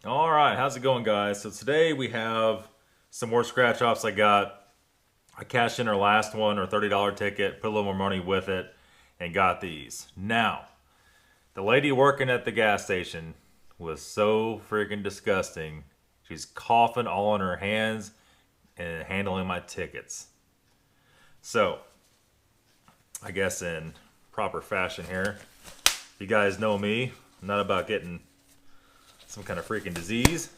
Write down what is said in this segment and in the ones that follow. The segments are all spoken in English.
All right, how's it going, guys? So today we have some more scratch offs. I cashed in our last one, our $30 ticket, put a little more money with it, and got these. Now, the lady working at the gas station was so freaking disgusting. She's coughing all on her hands and handling my tickets. So, I guess in proper fashion here, you guys know me, I'm not about getting some kind of freaking disease.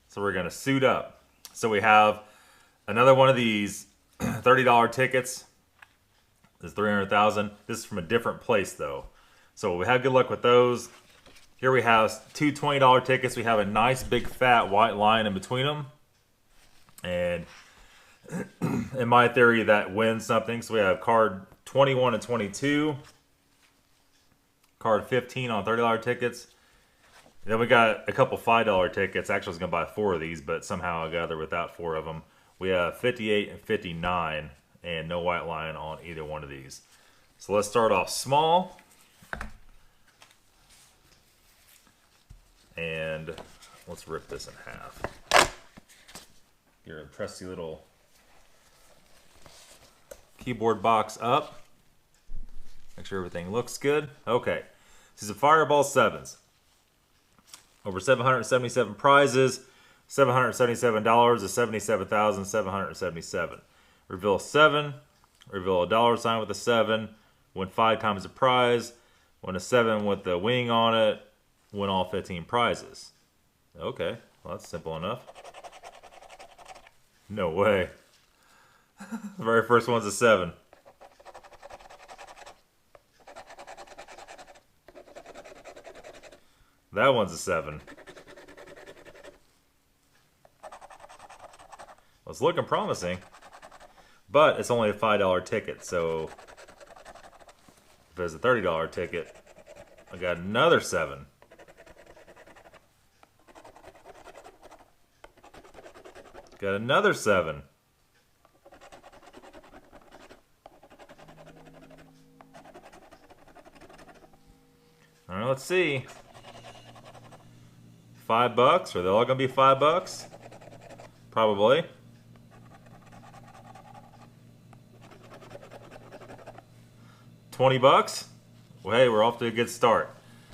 So we're gonna suit up. So we have another one of these $30 tickets. There's 300,000. This is from a different place though. So we had good luck with those. Here we have two $20 tickets. We have a nice big fat white line in between them. And in my theory, that wins something. So we have card 21 and 22. Card 15 on $30 tickets. Then we got a couple $5 tickets. Actually, I was going to buy 4 of these, but somehow I got there without 4 of them. We have 58 and 59, and no white line on either one of these. So let's start off small. And let's rip this in half. Your trusty little keyboard box up. Make sure everything looks good. Okay. This is a Fireball 7s. Over 777 prizes, $777 to 77,777. Reveal 7, reveal a dollar sign with a 7, win 5 times the prize, win a 7 with the wing on it, win all 15 prizes. Okay, well that's simple enough. No way. The very first one's a 7. That one's a 7. Well, it's looking promising. But it's only a $5 ticket, so if it's a $30 ticket, I got another 7. Got another 7. All right, let's see. $5? Are they all gonna be $5? Probably. $20? Well, hey, we're off to a good start.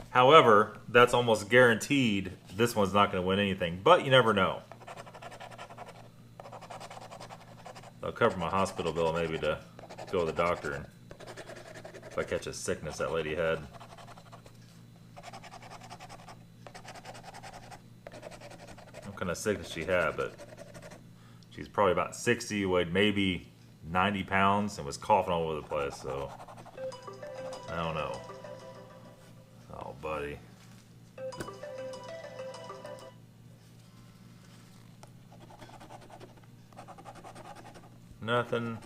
However, that's almost guaranteed this one's not going to win anything, but you never know. I'll cover my hospital bill maybe to go to the doctor and if I catch a sickness that lady had. What kind of sickness she had, but she's probably about 60, weighed maybe 90 pounds, and was coughing all over the place, so I don't know. Oh, buddy. Nothing.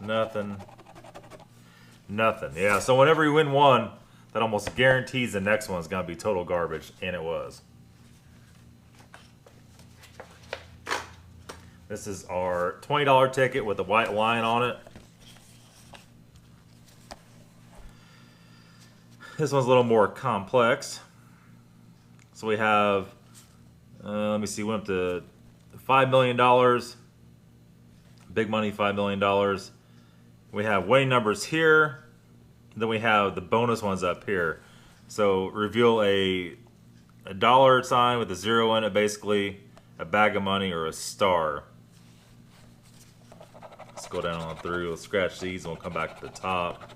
Nothing. Nothing. Yeah, so whenever you win one, that almost guarantees the next one's going to be total garbage, and it was. This is our $20 ticket with a white line on it. This one's a little more complex. So we have, let me see, went up to $5 million. Big money, $5 million. We have winning numbers here. Then we have the bonus ones up here. So reveal a dollar sign with a 0 in it, basically a bag of money or a star. Let's go down on through. Let's scratch these and we'll come back to the top.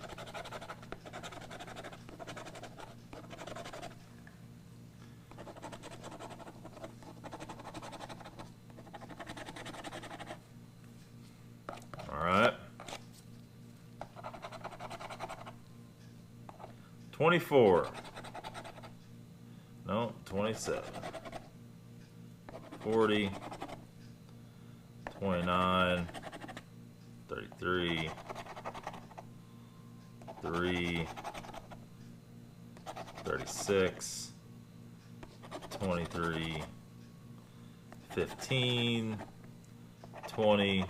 Alright. 24. No, 27. 40. 29. 33. 3. 36. 23. 15. 20.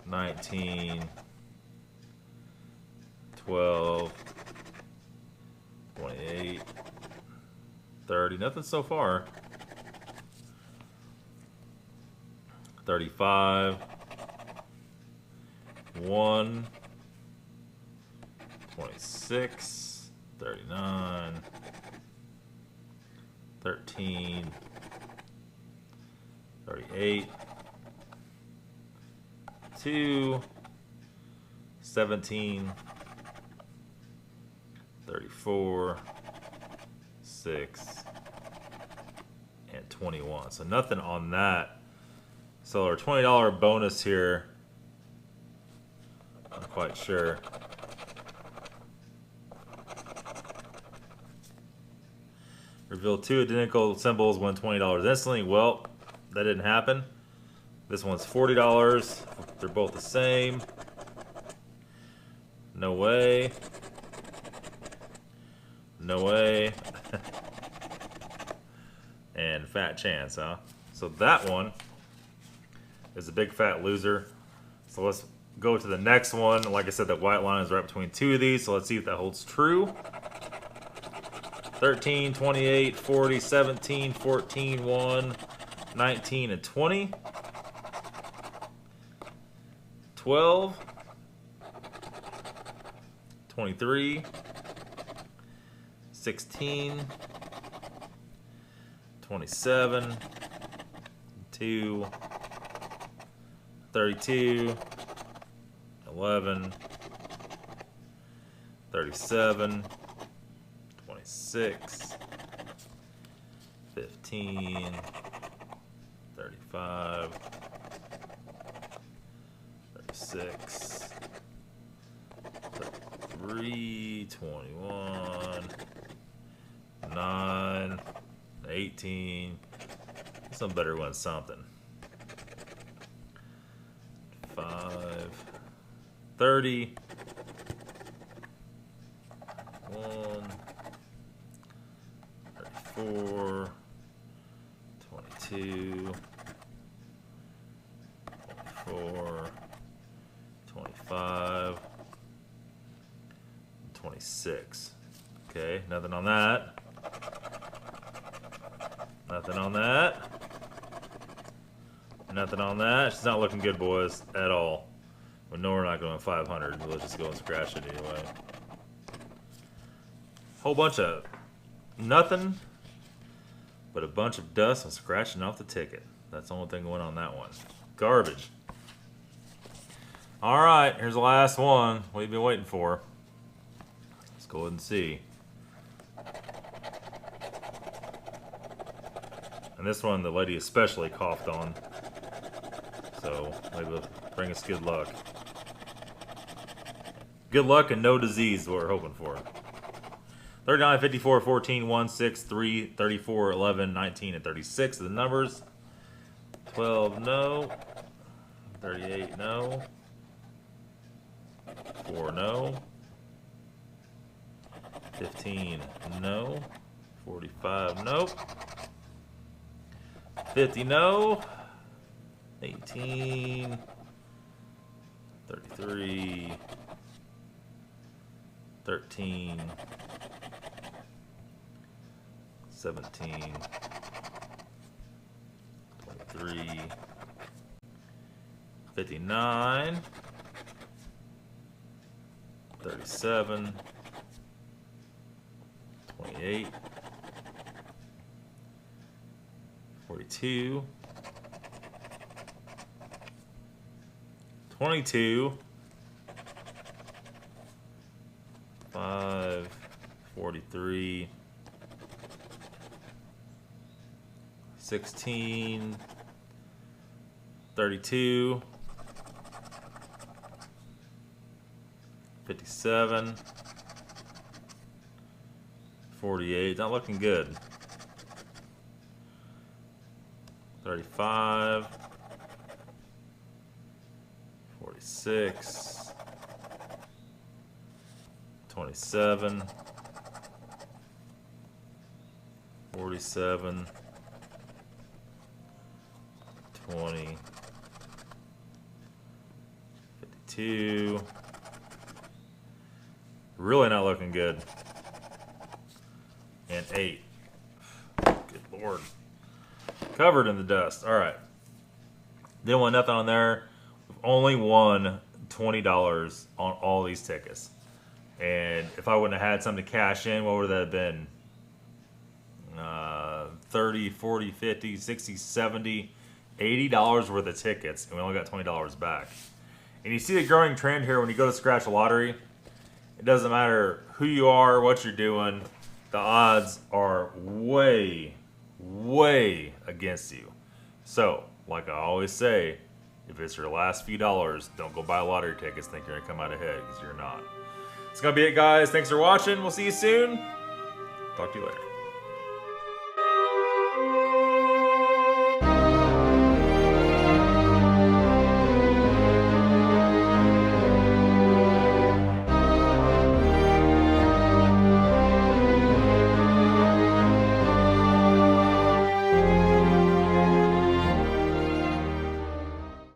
19, 12, 28, 30. Nothing so far. 35. 1. 26. 39. 13. 38. 2. 17. 34. 6. And 21. So nothing on that. So our $20 bonus here, I'm quite sure. Reveal 2 identical symbols, win $20 instantly. Well, that didn't happen. This one's $40. They're both the same. No way. No way. And fat chance, huh? So that one is a big fat loser. So let's go to the next one. Like I said, that white line is right between 2 of these. So let's see if that holds true. 13, 28, 40, 17, 14, 1, 19, and 20. 12, 23, 16, 27, 2, 32, 11, 37, 26, 15, 35, 36, 33, 21, 9, 18. Some better ones, something. 5, 30, 1, 34, 22, 24, 25, 26. Okay, nothing on that. Nothing on that. Nothing on that. She's not looking good, boys, at all. We know we're not going to 500. We'll just go and scratch it anyway. Whole bunch of nothing, but a bunch of dust and scratching off the ticket. That's the only thing going on that one. Garbage. All right, here's the last one. What have you been waiting for? Let's go ahead and see. And this one, the lady especially coughed on. So maybe it'll bring us good luck. Good luck and no disease is what we're hoping for. 39, 54, 14, 1, 6, 3, 34, 11, 19, and 36 are the numbers. 12, no. 38, no. 4, no. 15, no. 45, nope. 50, no. 18, 33, 13, 17, 23, 59, 37, 28, 42, 22, 5, 43, 16, 32, 57, 48, not looking good. 35, 46, 27, 47, 20, 52. Really not looking good. And 8. Lord. Covered in the dust. All right. Didn't want nothing on there. We've only won $20 on all these tickets. And if I wouldn't have had something to cash in, what would that have been? 30, 40, 50, 60, 70, $80 worth of tickets. And we only got $20 back. And you see the growing trend here when you go to scratch a lottery. It doesn't matter who you are, what you're doing. The odds are way, way against you. So, like I always say, if it's your last few dollars, don't go buy lottery tickets thinking you're going to come out ahead, because you're not. That's going to be it, guys. Thanks for watching. We'll see you soon. Talk to you later.